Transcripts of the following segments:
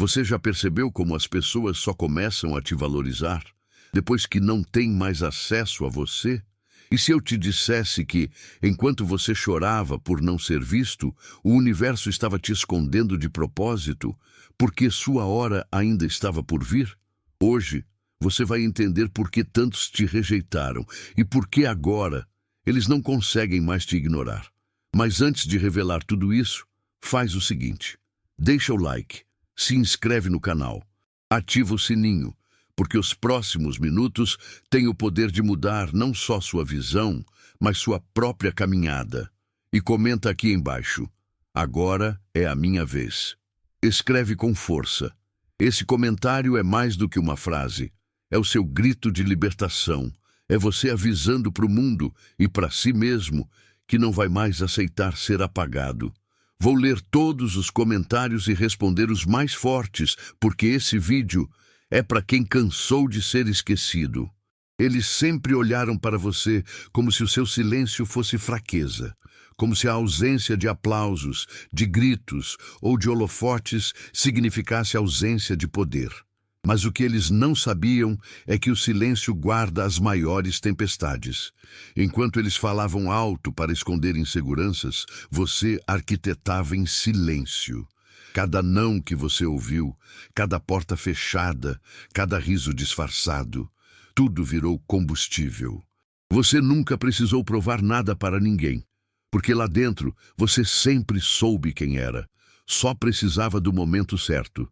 Você já percebeu como as pessoas só começam a te valorizar depois que não têm mais acesso a você? E se eu te dissesse que, enquanto você chorava por não ser visto, o universo estava te escondendo de propósito, porque sua hora ainda estava por vir? Hoje, você vai entender por que tantos te rejeitaram e por que agora eles não conseguem mais te ignorar. Mas antes de revelar tudo isso, faz o seguinte: deixa o like, se inscreve no canal, ativa o sininho, porque os próximos minutos têm o poder de mudar não só sua visão, mas sua própria caminhada. E comenta aqui embaixo: agora é a minha vez. Escreve com força. Esse comentário é mais do que uma frase. É o seu grito de libertação. É você avisando para o mundo e para si mesmo que não vai mais aceitar ser apagado. Vou ler todos os comentários e responder os mais fortes, porque esse vídeo é para quem cansou de ser esquecido. Eles sempre olharam para você como se o seu silêncio fosse fraqueza, como se a ausência de aplausos, de gritos ou de holofotes significasse ausência de poder. Mas o que eles não sabiam é que o silêncio guarda as maiores tempestades. Enquanto eles falavam alto para esconder inseguranças, você arquitetava em silêncio. Cada não que você ouviu, cada porta fechada, cada riso disfarçado, tudo virou combustível. Você nunca precisou provar nada para ninguém, porque lá dentro você sempre soube quem era. Só precisava do momento certo.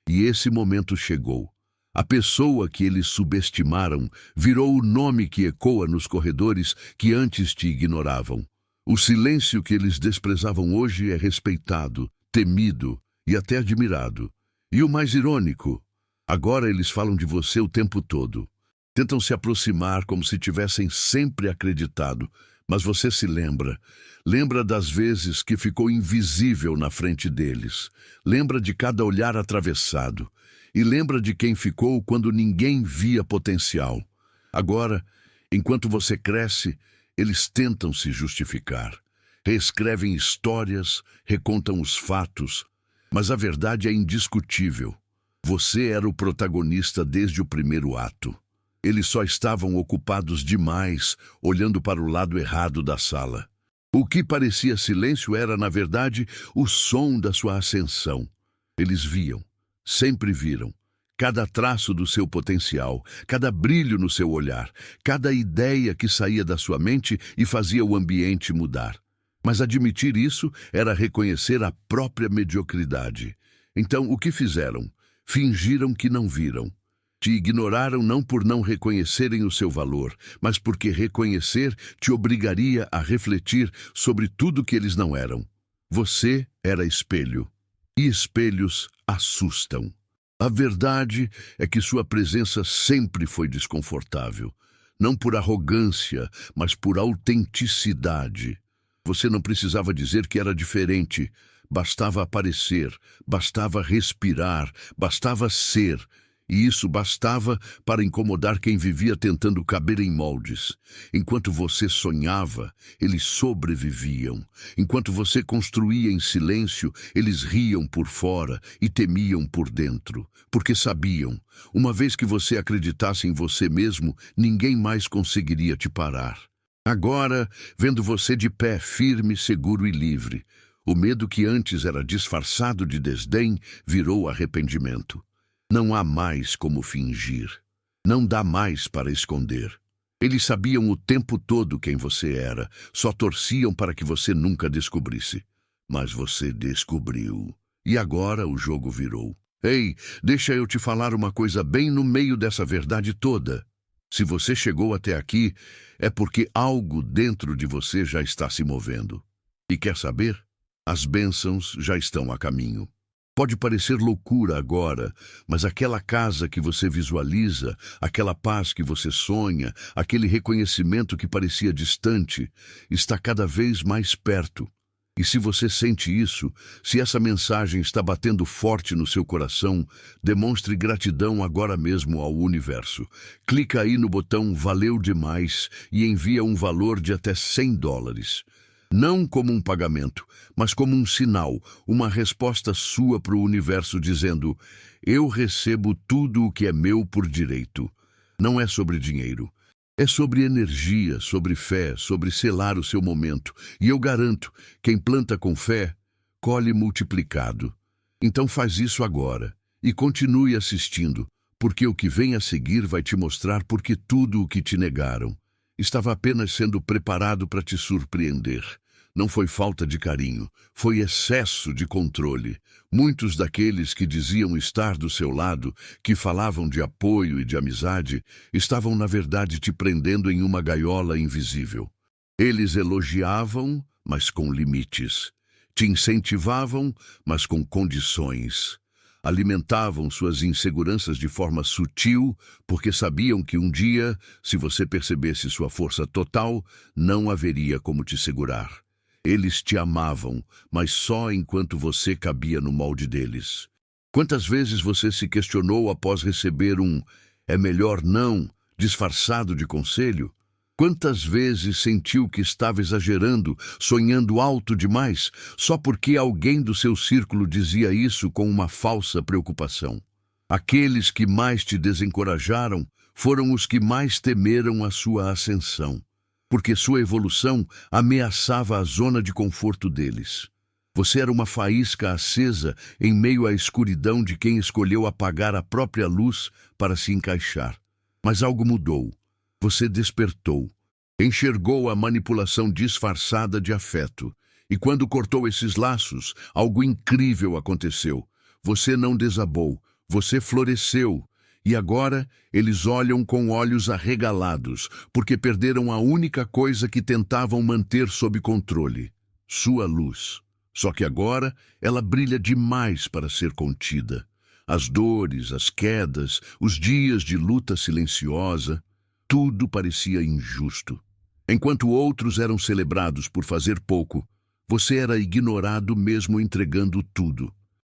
E esse momento chegou. A pessoa que eles subestimaram virou o nome que ecoa nos corredores que antes te ignoravam. O silêncio que eles desprezavam hoje é respeitado, temido e até admirado. E o mais irônico, agora eles falam de você o tempo todo. Tentam se aproximar como se tivessem sempre acreditado, mas você se lembra. Lembra das vezes que ficou invisível na frente deles. Lembra de cada olhar atravessado. E lembra de quem ficou quando ninguém via potencial. Agora, enquanto você cresce, eles tentam se justificar. Reescrevem histórias, recontam os fatos, mas a verdade é indiscutível. Você era o protagonista desde o primeiro ato. Eles só estavam ocupados demais, olhando para o lado errado da sala. O que parecia silêncio era, na verdade, o som da sua ascensão. Eles viam, sempre viram, cada traço do seu potencial, cada brilho no seu olhar, cada ideia que saía da sua mente e fazia o ambiente mudar. Mas admitir isso era reconhecer a própria mediocridade. Então, o que fizeram? Fingiram que não viram. Te ignoraram não por não reconhecerem o seu valor, mas porque reconhecer te obrigaria a refletir sobre tudo que eles não eram. Você era espelho, e espelhos assustam. A verdade é que sua presença sempre foi desconfortável, não por arrogância, mas por autenticidade. Você não precisava dizer que era diferente, bastava aparecer, bastava respirar, bastava ser. E isso bastava para incomodar quem vivia tentando caber em moldes. Enquanto você sonhava, eles sobreviviam. Enquanto você construía em silêncio, eles riam por fora e temiam por dentro. Porque sabiam, uma vez que você acreditasse em você mesmo, ninguém mais conseguiria te parar. Agora, vendo você de pé, firme, seguro e livre, o medo que antes era disfarçado de desdém virou arrependimento. Não há mais como fingir. Não dá mais para esconder. Eles sabiam o tempo todo quem você era, só torciam para que você nunca descobrisse. Mas você descobriu. E agora o jogo virou. Ei, deixa eu te falar uma coisa bem no meio dessa verdade toda. Se você chegou até aqui, é porque algo dentro de você já está se movendo. E quer saber? As bênçãos já estão a caminho. Pode parecer loucura agora, mas aquela casa que você visualiza, aquela paz que você sonha, aquele reconhecimento que parecia distante, está cada vez mais perto. E se você sente isso, se essa mensagem está batendo forte no seu coração, demonstre gratidão agora mesmo ao universo. Clica aí no botão Valeu Demais e envia um valor de até $100. Não como um pagamento, mas como um sinal, uma resposta sua para o universo dizendo: eu recebo tudo o que é meu por direito. Não é sobre dinheiro. É sobre energia, sobre fé, sobre selar o seu momento. E eu garanto, quem planta com fé, colhe multiplicado. Então faz isso agora e continue assistindo, porque o que vem a seguir vai te mostrar porque tudo o que te negaram estava apenas sendo preparado para te surpreender. Não foi falta de carinho, foi excesso de controle. Muitos daqueles que diziam estar do seu lado, que falavam de apoio e de amizade, estavam na verdade te prendendo em uma gaiola invisível. Eles elogiavam, mas com limites. Te incentivavam, mas com condições. Alimentavam suas inseguranças de forma sutil, porque sabiam que um dia, se você percebesse sua força total, não haveria como te segurar. Eles te amavam, mas só enquanto você cabia no molde deles. Quantas vezes você se questionou após receber um "é melhor não" disfarçado de conselho? Quantas vezes sentiu que estava exagerando, sonhando alto demais, só porque alguém do seu círculo dizia isso com uma falsa preocupação? Aqueles que mais te desencorajaram foram os que mais temeram a sua ascensão, porque sua evolução ameaçava a zona de conforto deles. Você era uma faísca acesa em meio à escuridão de quem escolheu apagar a própria luz para se encaixar. Mas algo mudou. Você despertou, enxergou a manipulação disfarçada de afeto. E quando cortou esses laços, algo incrível aconteceu. Você não desabou, você floresceu. E agora eles olham com olhos arregalados, porque perderam a única coisa que tentavam manter sob controle: sua luz. Só que agora ela brilha demais para ser contida. As dores, as quedas, os dias de luta silenciosa, tudo parecia injusto. Enquanto outros eram celebrados por fazer pouco, você era ignorado mesmo entregando tudo.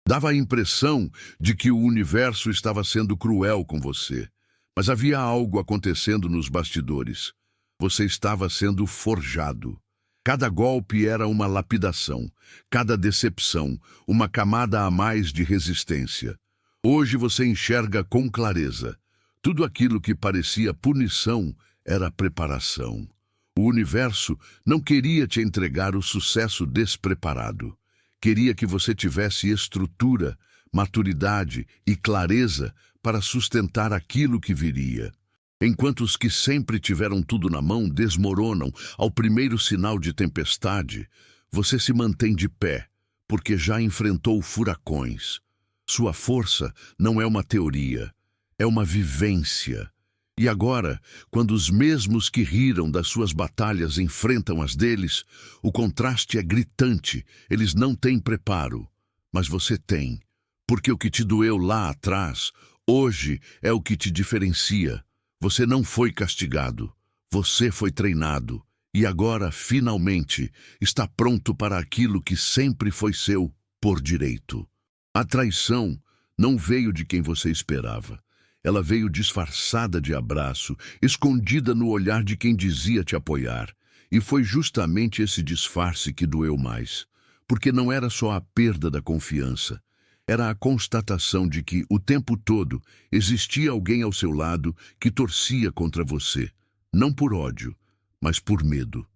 Dava a impressão de que o universo estava sendo cruel com você. Mas havia algo acontecendo nos bastidores. Você estava sendo forjado. Cada golpe era uma lapidação, cada decepção, uma camada a mais de resistência. Hoje você enxerga com clareza. Tudo aquilo que parecia punição era preparação. O universo não queria te entregar o sucesso despreparado. Queria que você tivesse estrutura, maturidade e clareza para sustentar aquilo que viria. Enquanto os que sempre tiveram tudo na mão desmoronam ao primeiro sinal de tempestade, você se mantém de pé, porque já enfrentou furacões. Sua força não é uma teoria, é uma vivência. E agora, quando os mesmos que riram das suas batalhas enfrentam as deles, o contraste é gritante. Eles não têm preparo, mas você tem. Porque o que te doeu lá atrás, hoje é o que te diferencia. Você não foi castigado, você foi treinado. E agora, finalmente, está pronto para aquilo que sempre foi seu por direito. A traição não veio de quem você esperava. Ela veio disfarçada de abraço, escondida no olhar de quem dizia te apoiar. E foi justamente esse disfarce que doeu mais. Porque não era só a perda da confiança. Era a constatação de que, o tempo todo, existia alguém ao seu lado que torcia contra você. Não por ódio, mas por medo.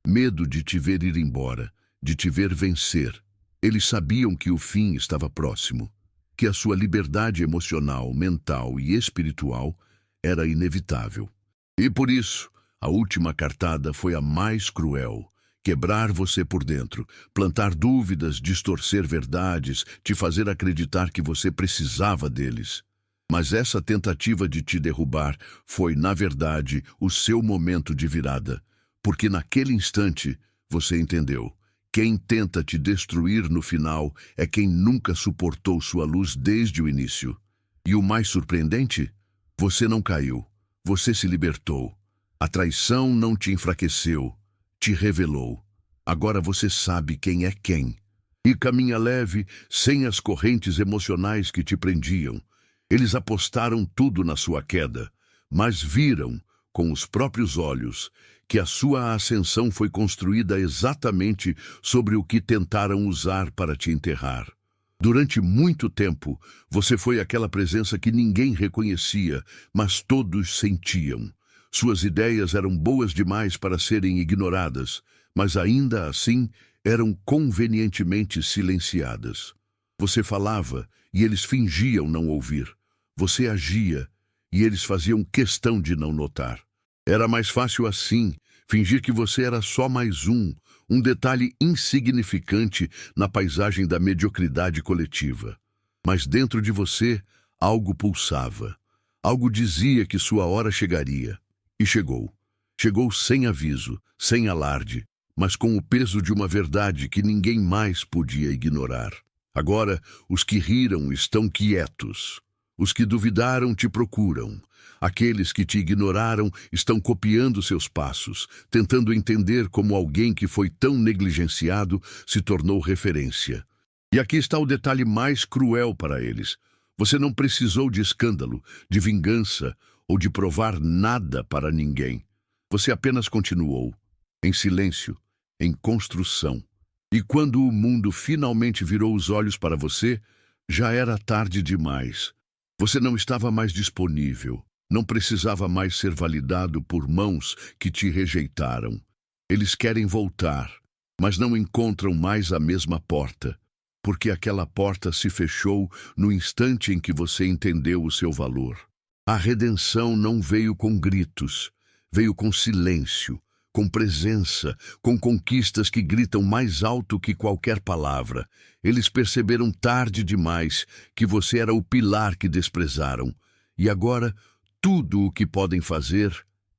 Medo de te ver ir embora, de te ver vencer. Eles sabiam que o fim estava próximo. Que a sua liberdade emocional, mental e espiritual era inevitável. E por isso, a última cartada foi a mais cruel. Quebrar você por dentro, plantar dúvidas, distorcer verdades, te fazer acreditar que você precisava deles. Mas essa tentativa de te derrubar foi, na verdade, o seu momento de virada. Porque naquele instante, você entendeu. Quem tenta te destruir no final é quem nunca suportou sua luz desde o início. E o mais surpreendente? Você não caiu. Você se libertou. A traição não te enfraqueceu, te revelou. Agora você sabe quem é quem. E caminha leve, sem as correntes emocionais que te prendiam. Eles apostaram tudo na sua queda, mas viram, com os próprios olhos, que a sua ascensão foi construída exatamente sobre o que tentaram usar para te enterrar. Durante muito tempo, você foi aquela presença que ninguém reconhecia, mas todos sentiam. Suas ideias eram boas demais para serem ignoradas, mas ainda assim eram convenientemente silenciadas. Você falava e eles fingiam não ouvir. Você agia e eles faziam questão de não notar. Era mais fácil assim, fingir que você era só mais um detalhe insignificante na paisagem da mediocridade coletiva. Mas dentro de você, algo pulsava. Algo dizia que sua hora chegaria. E chegou. Chegou sem aviso, sem alarde, mas com o peso de uma verdade que ninguém mais podia ignorar. Agora, os que riram estão quietos. Os que duvidaram te procuram. Aqueles que te ignoraram estão copiando seus passos, tentando entender como alguém que foi tão negligenciado se tornou referência. E aqui está o detalhe mais cruel para eles. Você não precisou de escândalo, de vingança ou de provar nada para ninguém. Você apenas continuou, em silêncio, em construção. E quando o mundo finalmente virou os olhos para você, já era tarde demais. Você não estava mais disponível, não precisava mais ser validado por mãos que te rejeitaram. Eles querem voltar, mas não encontram mais a mesma porta, porque aquela porta se fechou no instante em que você entendeu o seu valor. A redenção não veio com gritos, veio com silêncio, com presença, com conquistas que gritam mais alto que qualquer palavra. Eles perceberam tarde demais que você era o pilar que desprezaram. E agora, tudo o que podem fazer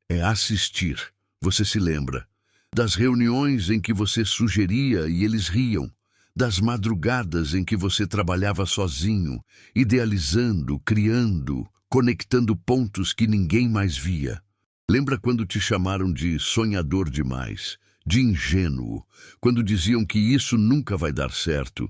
é assistir. Você se lembra das reuniões em que você sugeria e eles riam, das madrugadas em que você trabalhava sozinho, idealizando, criando, conectando pontos que ninguém mais via. Lembra quando te chamaram de sonhador demais, de ingênuo, quando diziam que isso nunca vai dar certo?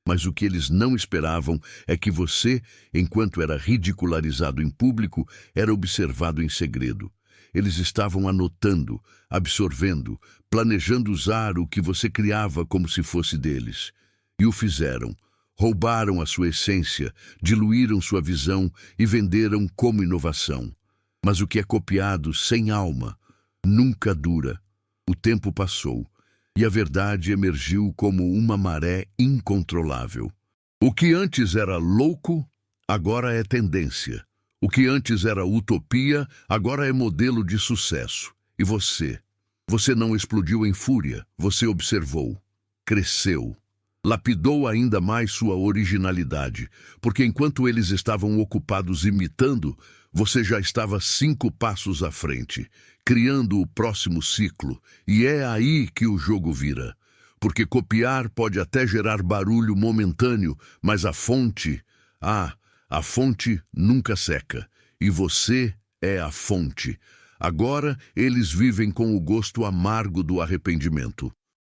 Mas o que eles não esperavam é que você, enquanto era ridicularizado em público, era observado em segredo. Eles estavam anotando, absorvendo, planejando usar o que você criava como se fosse deles. E o fizeram. Roubaram a sua essência, diluíram sua visão e venderam como inovação. Mas o que é copiado sem alma nunca dura. O tempo passou e a verdade emergiu como uma maré incontrolável. O que antes era louco, agora é tendência. O que antes era utopia, agora é modelo de sucesso. E você? Você não explodiu em fúria, você observou, cresceu. Lapidou ainda mais sua originalidade, porque enquanto eles estavam ocupados imitando, você já estava 5 passos à frente, criando o próximo ciclo, e é aí que o jogo vira. Porque copiar pode até gerar barulho momentâneo, mas a fonte nunca seca, e você é a fonte. Agora eles vivem com o gosto amargo do arrependimento.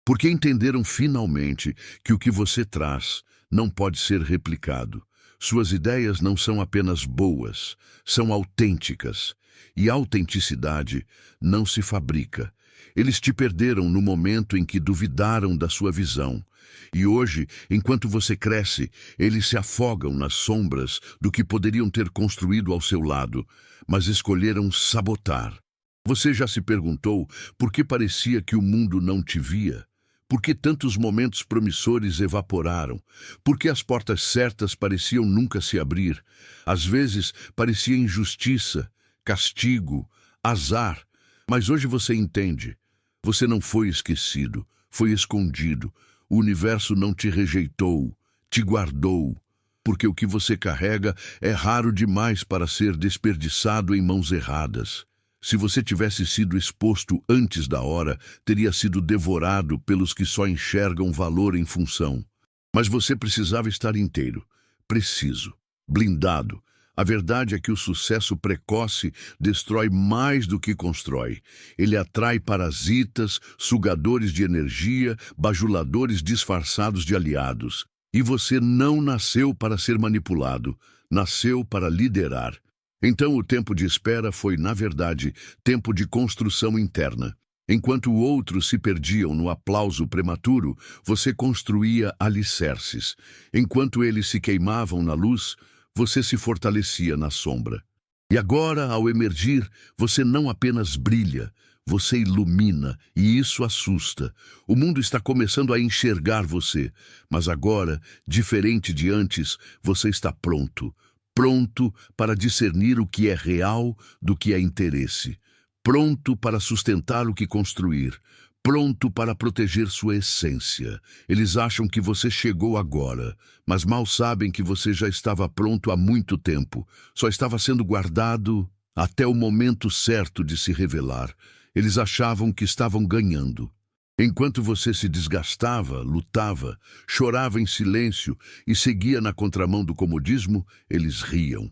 Porque entenderam finalmente que o que você traz não pode ser replicado. Suas ideias não são apenas boas, são autênticas. E a autenticidade não se fabrica. Eles te perderam no momento em que duvidaram da sua visão. E hoje, enquanto você cresce, eles se afogam nas sombras do que poderiam ter construído ao seu lado, mas escolheram sabotar. Você já se perguntou por que parecia que o mundo não te via? Por que tantos momentos promissores evaporaram? Por que as portas certas pareciam nunca se abrir? Às vezes parecia injustiça, castigo, azar. Mas hoje você entende. Você não foi esquecido, foi escondido. O universo não te rejeitou, te guardou. Porque o que você carrega é raro demais para ser desperdiçado em mãos erradas. Se você tivesse sido exposto antes da hora, teria sido devorado pelos que só enxergam valor em função. Mas você precisava estar inteiro, preciso, blindado. A verdade é que o sucesso precoce destrói mais do que constrói. Ele atrai parasitas, sugadores de energia, bajuladores disfarçados de aliados. E você não nasceu para ser manipulado, nasceu para liderar. Então o tempo de espera foi, na verdade, tempo de construção interna. Enquanto outros se perdiam no aplauso prematuro, você construía alicerces. Enquanto eles se queimavam na luz, você se fortalecia na sombra. E agora, ao emergir, você não apenas brilha, você ilumina, e isso assusta. O mundo está começando a enxergar você, mas agora, diferente de antes, você está pronto. Pronto para discernir o que é real do que é interesse. Pronto para sustentar o que construir. Pronto para proteger sua essência. Eles acham que você chegou agora, mas mal sabem que você já estava pronto há muito tempo. Só estava sendo guardado até o momento certo de se revelar. Eles achavam que estavam ganhando. Enquanto você se desgastava, lutava, chorava em silêncio e seguia na contramão do comodismo, eles riam.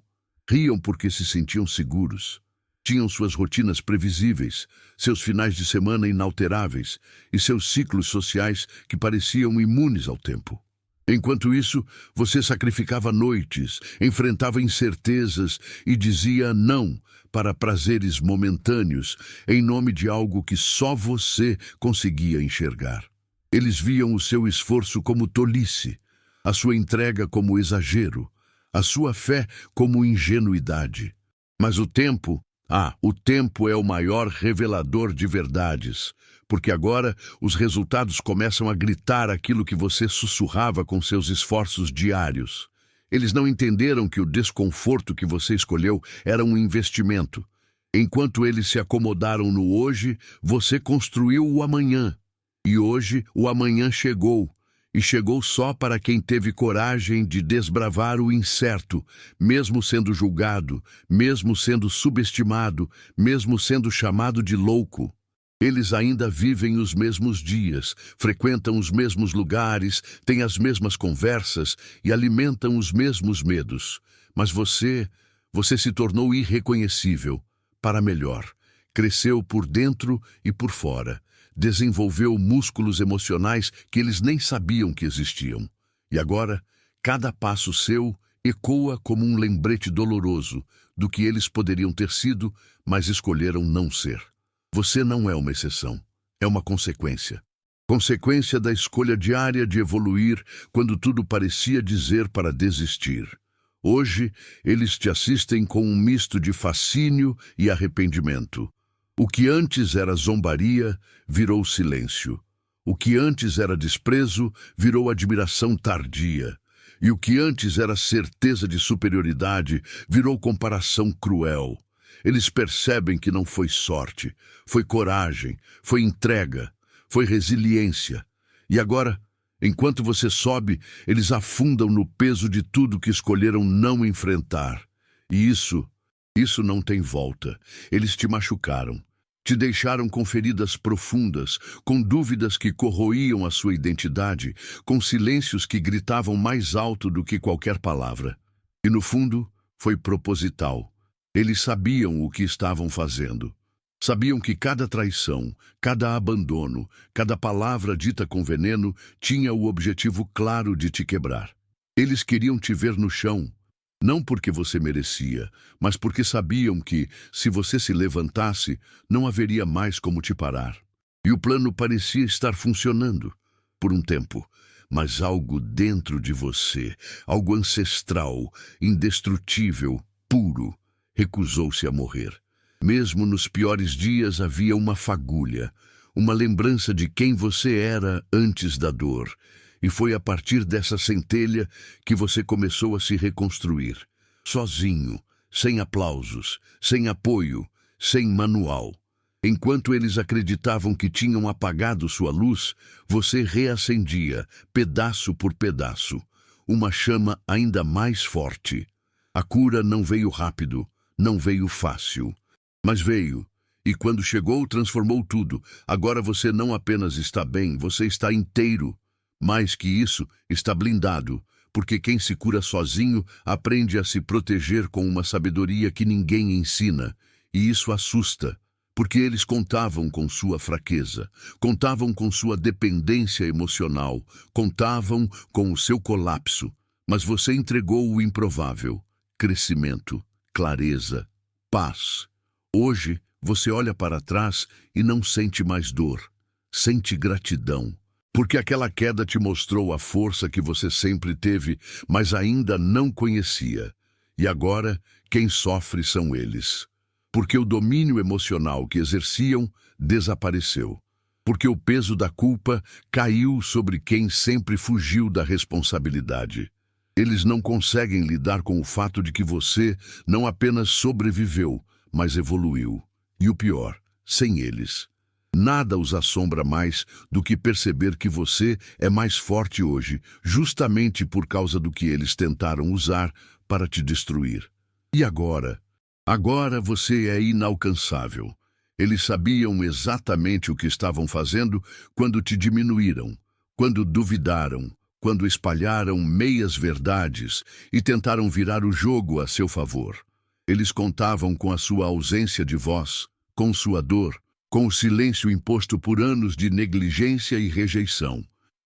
Riam porque se sentiam seguros. Tinham suas rotinas previsíveis, seus finais de semana inalteráveis e seus ciclos sociais que pareciam imunes ao tempo. Enquanto isso, você sacrificava noites, enfrentava incertezas e dizia não para prazeres momentâneos em nome de algo que só você conseguia enxergar. Eles viam o seu esforço como tolice, a sua entrega como exagero, a sua fé como ingenuidade. Mas o tempo é o maior revelador de verdades, porque agora os resultados começam a gritar aquilo que você sussurrava com seus esforços diários. Eles não entenderam que o desconforto que você escolheu era um investimento. Enquanto eles se acomodaram no hoje, você construiu o amanhã. E hoje o amanhã chegou. E chegou só para quem teve coragem de desbravar o incerto, mesmo sendo julgado, mesmo sendo subestimado, mesmo sendo chamado de louco. Eles ainda vivem os mesmos dias, frequentam os mesmos lugares, têm as mesmas conversas e alimentam os mesmos medos. Mas você se tornou irreconhecível, para melhor. Cresceu por dentro e por fora. Desenvolveu músculos emocionais que eles nem sabiam que existiam. E agora, cada passo seu ecoa como um lembrete doloroso do que eles poderiam ter sido, mas escolheram não ser. Você não é uma exceção, é uma consequência. Consequência da escolha diária de evoluir quando tudo parecia dizer para desistir. Hoje, eles te assistem com um misto de fascínio e arrependimento. O que antes era zombaria, virou silêncio. O que antes era desprezo, virou admiração tardia. E o que antes era certeza de superioridade, virou comparação cruel. Eles percebem que não foi sorte, foi coragem, foi entrega, foi resiliência. E agora, enquanto você sobe, eles afundam no peso de tudo que escolheram não enfrentar. E isso não tem volta. Eles te machucaram. Te deixaram com feridas profundas, com dúvidas que corroíam a sua identidade, com silêncios que gritavam mais alto do que qualquer palavra. E no fundo, foi proposital. Eles sabiam o que estavam fazendo. Sabiam que cada traição, cada abandono, cada palavra dita com veneno tinha o objetivo claro de te quebrar. Eles queriam te ver no chão. Não porque você merecia, mas porque sabiam que, se você se levantasse, não haveria mais como te parar. E o plano parecia estar funcionando, por um tempo, mas algo dentro de você, algo ancestral, indestrutível, puro, recusou-se a morrer. Mesmo nos piores dias havia uma fagulha, uma lembrança de quem você era antes da dor. E foi a partir dessa centelha que você começou a se reconstruir. Sozinho, sem aplausos, sem apoio, sem manual. Enquanto eles acreditavam que tinham apagado sua luz, você reacendia, pedaço por pedaço, uma chama ainda mais forte. A cura não veio rápido, não veio fácil, mas veio. E quando chegou, transformou tudo. Agora você não apenas está bem, você está inteiro. Mais que isso, está blindado, porque quem se cura sozinho aprende a se proteger com uma sabedoria que ninguém ensina, e isso assusta, porque eles contavam com sua fraqueza, contavam com sua dependência emocional, contavam com o seu colapso, mas você entregou o improvável: crescimento, clareza, paz. Hoje, Você olha para trás e não sente mais dor, sente gratidão. Porque aquela queda te mostrou a força que você sempre teve, mas ainda não conhecia. E agora, quem sofre são eles. Porque o domínio emocional que exerciam desapareceu. Porque o peso da culpa caiu sobre quem sempre fugiu da responsabilidade. Eles não conseguem lidar com o fato de que você não apenas sobreviveu, mas evoluiu. E o pior, sem eles. Nada os assombra mais do que perceber que você é mais forte hoje, justamente por causa do que eles tentaram usar para te destruir. E agora? Agora você é inalcançável. Eles sabiam exatamente o que estavam fazendo quando te diminuíram, quando duvidaram, quando espalharam meias-verdades e tentaram virar o jogo a seu favor. Eles contavam com a sua ausência de voz, com sua dor, com o silêncio imposto por anos de negligência e rejeição.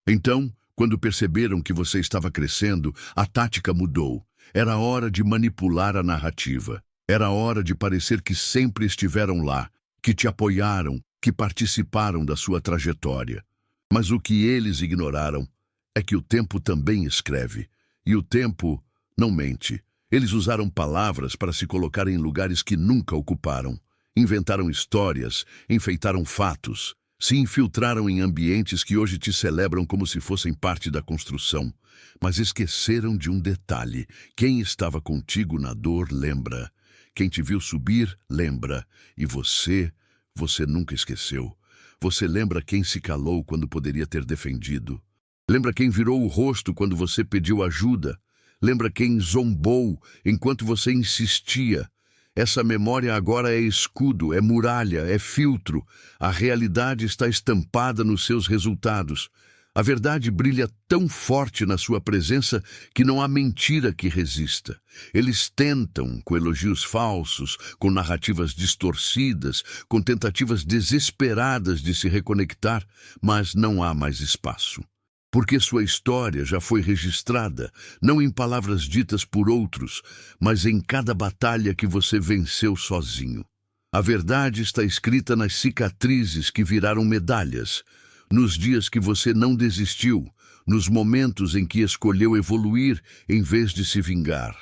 Então, quando perceberam que você estava crescendo, a tática mudou. Era hora de manipular a narrativa. Era hora de parecer que sempre estiveram lá, que te apoiaram, que participaram da sua trajetória. Mas o que eles ignoraram é que o tempo também escreve. E o tempo não mente. Eles usaram palavras para se colocar em lugares que nunca ocuparam. Inventaram histórias, enfeitaram fatos, se infiltraram em ambientes que hoje te celebram como se fossem parte da construção. Mas esqueceram de um detalhe. Quem estava contigo na dor lembra. Quem te viu subir, lembra. E você nunca esqueceu. Você lembra quem se calou quando poderia ter defendido. Lembra quem virou o rosto quando você pediu ajuda. Lembra quem zombou enquanto você insistia. Essa memória agora é escudo, é muralha, é filtro. A realidade está estampada nos seus resultados. A verdade brilha tão forte na sua presença que não há mentira que resista. Eles tentam, com elogios falsos, com narrativas distorcidas, com tentativas desesperadas de se reconectar, mas não há mais espaço. Porque sua história já foi registrada, não em palavras ditas por outros, mas em cada batalha que você venceu sozinho. A verdade está escrita nas cicatrizes que viraram medalhas, nos dias que você não desistiu, nos momentos em que escolheu evoluir em vez de se vingar.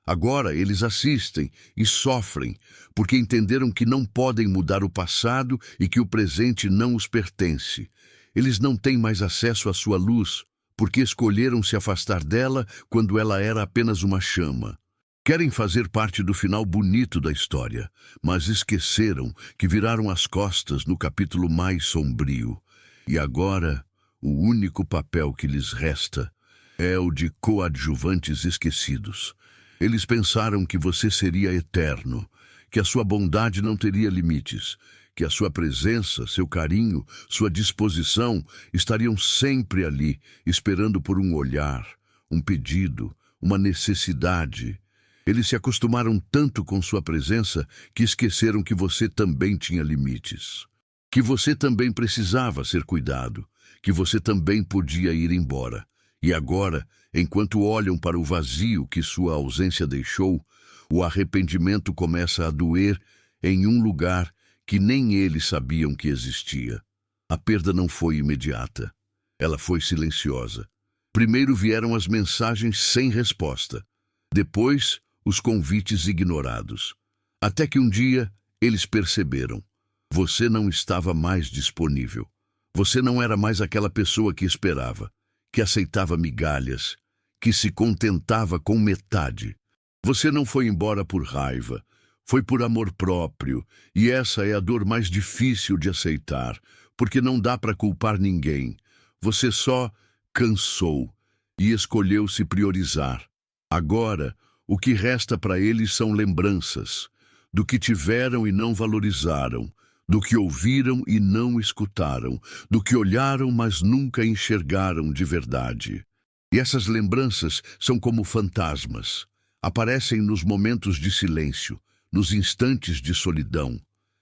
Agora eles assistem e sofrem, porque entenderam que não podem mudar o passado e que o presente não os pertence. Eles não têm mais acesso à sua luz, porque escolheram se afastar dela quando ela era apenas uma chama. Querem fazer parte do final bonito da história, mas esqueceram que viraram as costas no capítulo mais sombrio. E agora, o único papel que lhes resta é o de coadjuvantes esquecidos. Eles pensaram que você seria eterno, que a sua bondade não teria limites, que a sua presença, seu carinho, sua disposição estariam sempre ali, esperando por um olhar, um pedido, uma necessidade. Eles se acostumaram tanto com sua presença que esqueceram que você também tinha limites, que você também precisava ser cuidado, que você também podia ir embora. E agora, enquanto olham para o vazio que sua ausência deixou, o arrependimento começa a doer em um lugar que nem eles sabiam que existia. A perda não foi imediata. Ela foi silenciosa. Primeiro vieram as mensagens sem resposta. Depois, os convites ignorados. Até que um dia, eles perceberam. Você não estava mais disponível. Você não era mais aquela pessoa que esperava, que aceitava migalhas, que se contentava com metade. Você não foi embora por raiva. Foi por amor próprio, e essa é a dor mais difícil de aceitar, porque não dá para culpar ninguém. Você só cansou e escolheu se priorizar. Agora, o que resta para eles são lembranças, do que tiveram e não valorizaram, do que ouviram e não escutaram, do que olharam mas nunca enxergaram de verdade. E essas lembranças são como fantasmas. Aparecem nos momentos de silêncio, nos instantes de solidão,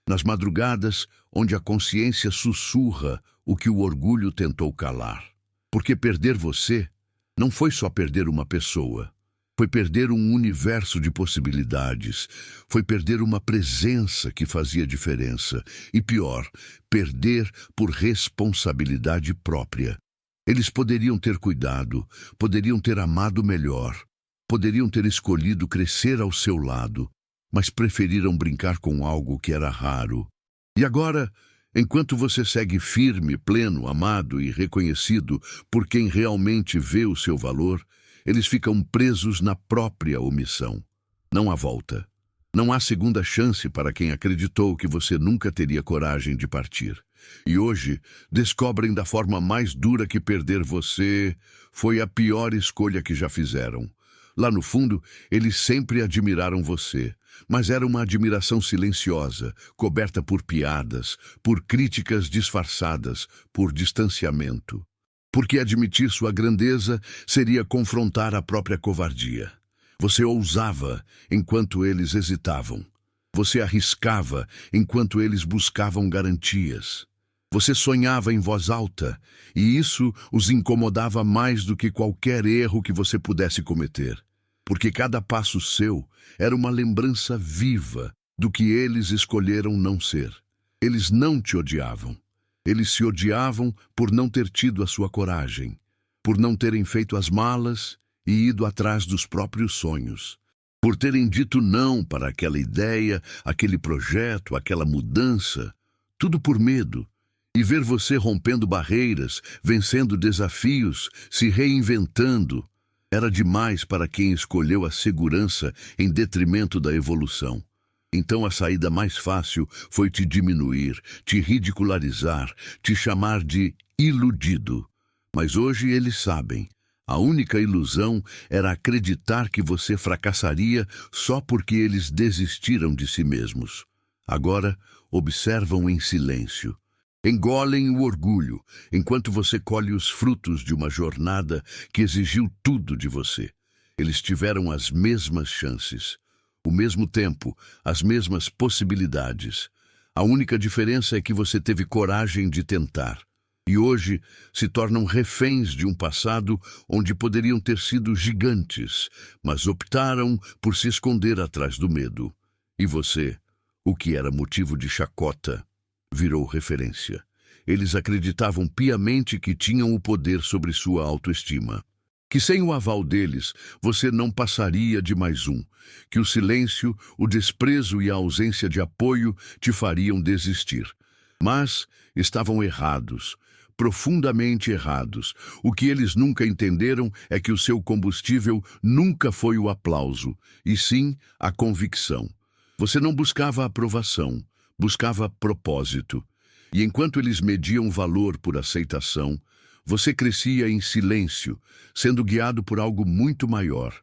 nas madrugadas onde a consciência sussurra o que o orgulho tentou calar. Porque perder você não foi só perder uma pessoa. Foi perder um universo de possibilidades. Foi perder uma presença que fazia diferença. E pior, perder por responsabilidade própria. Eles poderiam ter cuidado, poderiam ter amado melhor, poderiam ter escolhido crescer ao seu lado, mas preferiram brincar com algo que era raro. E agora, enquanto você segue firme, pleno, amado e reconhecido por quem realmente vê o seu valor, eles ficam presos na própria omissão. Não há volta. Não há segunda chance para quem acreditou que você nunca teria coragem de partir. E hoje, descobrem da forma mais dura que perder você foi a pior escolha que já fizeram. Lá no fundo, eles sempre admiraram você, mas era uma admiração silenciosa, coberta por piadas, por críticas disfarçadas, por distanciamento. Porque admitir sua grandeza seria confrontar a própria covardia. Você ousava enquanto eles hesitavam. Você arriscava enquanto eles buscavam garantias. Você sonhava em voz alta, e isso os incomodava mais do que qualquer erro que você pudesse cometer. Porque cada passo seu era uma lembrança viva do que eles escolheram não ser. Eles não te odiavam. Eles se odiavam por não ter tido a sua coragem, por não terem feito as malas e ido atrás dos próprios sonhos, por terem dito não para aquela ideia, aquele projeto, aquela mudança, tudo por medo. E ver você rompendo barreiras, vencendo desafios, se reinventando, era demais para quem escolheu a segurança em detrimento da evolução. Então a saída mais fácil foi te diminuir, te ridicularizar, te chamar de iludido. Mas hoje eles sabem. A única ilusão era acreditar que você fracassaria só porque eles desistiram de si mesmos. Agora, observam em silêncio. Engolem o orgulho, enquanto você colhe os frutos de uma jornada que exigiu tudo de você. Eles tiveram as mesmas chances. O mesmo tempo, as mesmas possibilidades. A única diferença é que você teve coragem de tentar. E hoje se tornam reféns de um passado onde poderiam ter sido gigantes, mas optaram por se esconder atrás do medo. E você, o que era motivo de chacota, virou referência. Eles acreditavam piamente que tinham o poder sobre sua autoestima. Que sem o aval deles, você não passaria de mais um, que o silêncio, o desprezo e a ausência de apoio te fariam desistir. Mas estavam errados, profundamente errados. O que eles nunca entenderam é que o seu combustível nunca foi o aplauso, e sim a convicção. Você não buscava aprovação, buscava propósito. E enquanto eles mediam valor por aceitação, você crescia em silêncio, sendo guiado por algo muito maior,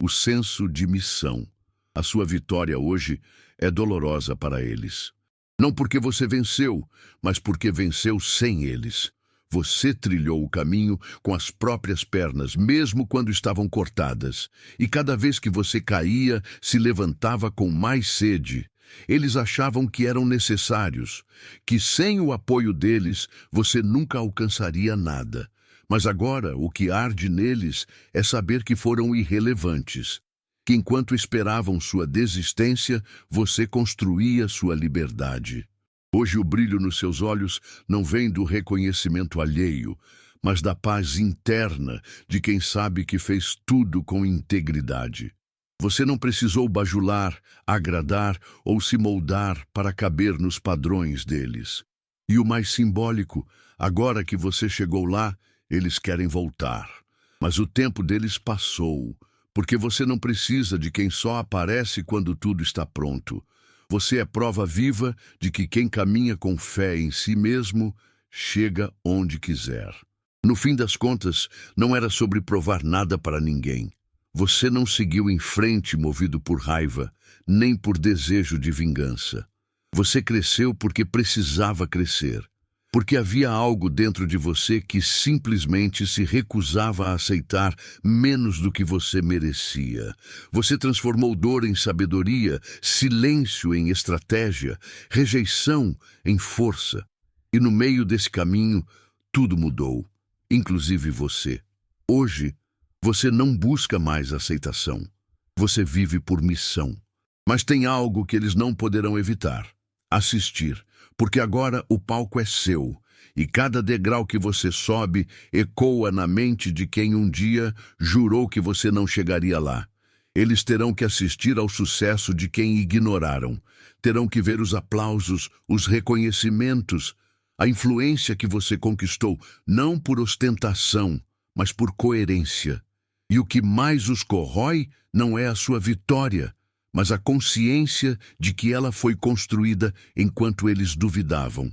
o senso de missão. A sua vitória hoje é dolorosa para eles. Não porque você venceu, mas porque venceu sem eles. Você trilhou o caminho com as próprias pernas, mesmo quando estavam cortadas. E cada vez que você caía, se levantava com mais sede. Eles achavam que eram necessários, que sem o apoio deles você nunca alcançaria nada. Mas agora o que arde neles é saber que foram irrelevantes, que enquanto esperavam sua desistência, você construía sua liberdade. Hoje o brilho nos seus olhos não vem do reconhecimento alheio, mas da paz interna de quem sabe que fez tudo com integridade. Você não precisou bajular, agradar ou se moldar para caber nos padrões deles. E o mais simbólico, agora que você chegou lá, eles querem voltar. Mas o tempo deles passou, porque você não precisa de quem só aparece quando tudo está pronto. Você é prova viva de que quem caminha com fé em si mesmo chega onde quiser. No fim das contas, não era sobre provar nada para ninguém. Você não seguiu em frente movido por raiva, nem por desejo de vingança. Você cresceu porque precisava crescer, porque havia algo dentro de você que simplesmente se recusava a aceitar menos do que você merecia. Você transformou dor em sabedoria, silêncio em estratégia, rejeição em força. E no meio desse caminho, tudo mudou, inclusive você. Hoje, Você não busca mais aceitação. Você vive por missão. Mas tem algo que eles não poderão evitar: assistir, porque agora o palco é seu, e cada degrau que você sobe ecoa na mente de quem um dia jurou que você não chegaria lá. Eles terão que assistir ao sucesso de quem ignoraram. Terão que ver os aplausos, os reconhecimentos, a influência que você conquistou, não por ostentação, mas por coerência. E o que mais os corrói não é a sua vitória, mas a consciência de que ela foi construída enquanto eles duvidavam.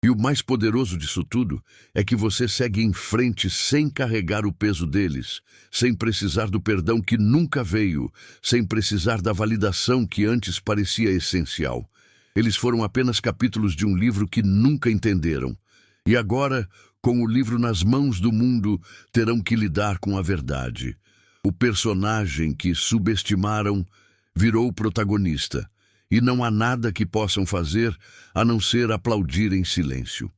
E o mais poderoso disso tudo é que você segue em frente sem carregar o peso deles, sem precisar do perdão que nunca veio, sem precisar da validação que antes parecia essencial. Eles foram apenas capítulos de um livro que nunca entenderam. E agora, com o livro nas mãos do mundo, terão que lidar com a verdade. O personagem que subestimaram virou o protagonista. E não há nada que possam fazer a não ser aplaudir em silêncio.